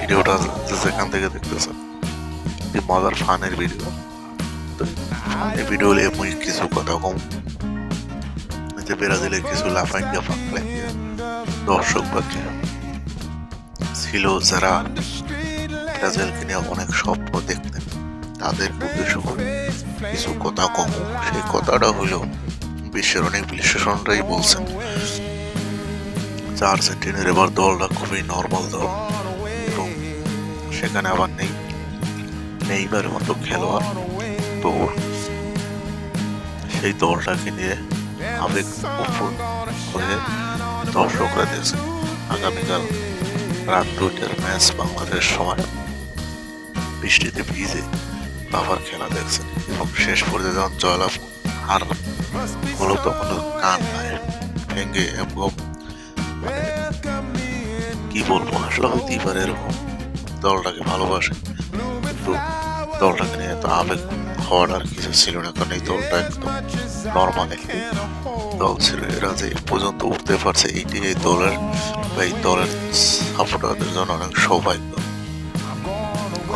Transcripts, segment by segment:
ভিডিওটা যেখান থেকে দেখতেছেন এই মজার ফানের ভিডিও। তো ফানের ভিডিও হলে মুই কিছু কথা কম যে ব্রাজিলের কিছু লাফাঙ্গা ফাঁকলে দর্শক বাকি ছিল যারা ব্রাজিলকে নিয়ে অনেক স্বপ্ন দেখতেন, তাদের উদ্দেশ্য করে কিছু কথা কম। সেই কথাটা হলো বিশ্বের অনেক বিশ্লেষণরাই বলছেন যে আর্জেন্টিনার এবার দলটা খুবই নর্মাল দল এবং সেখানে আবার নেইমারের মতো খেলোয়াড়। তো সেই দলটাকে নিয়ে আবেগ প্রফুল্ল হয়ে দর্শকরা দেখছেন আগামীকাল রাত 2টার ম্যাচ বাংলাদেশ সময় বৃষ্টিতে ভিজে বাবার খেলা দেখছেন এবং শেষ পর্যায়ে যখন জয়লাভ হার হলো তখন কান ভেঙে এবং কি বলবো আসলে হইতেই পারে এরকম, দলটাকে ভালোবাসে কিন্তু দলটাকে নিয়ে তো আবেগ হওয়ার আর কিছু ছিল না, কারণ এই দলটা একদম নর্মাল একটি দল ছিল। এরা যে পর্যন্ত উঠতে পারছে এইটি এই দলের বা এই দলের সাপোর্টারদের জন্য অনেক সৌভাগ্য।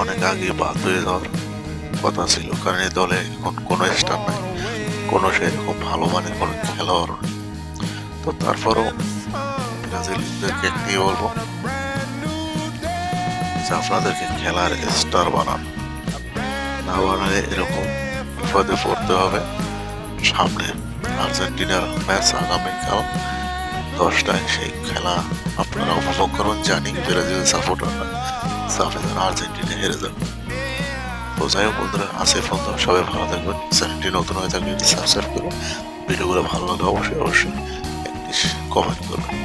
অনেক আগে বাদ হয়ে যাওয়ার কথা ছিল, কারণ এই দলে এখন কোনো স্টার নাই, কোনো সেরকম ভালো মানের কোনো খেলোয়াড় নেই। তো তারপরও ব্রাজিলদেরকে একটাই বলবো যে আপনাদেরকে খেলার স্টার বানান, না বানালে এরকম বিপদে পড়তে হবে। সামনে আর্জেন্টিনার ম্যাচ আগামীকাল 10টায়, সেই খেলা আপনারা উপভোগ করুন। জানি ব্রাজিল সাপোর্টাররা চাপে যেন আর্জেন্টিনা হেরে যাবে। তো যাই হোক বন্ধুরা, আছে ফোন তো সবাই ভালো থাকবেন। চ্যানেলটি নতুন হয়ে থাকলে সাবস্ক্রাইব করুন, ভিডিওগুলো ভালো লাগলে অবশ্যই একটি কমেন্ট করবেন।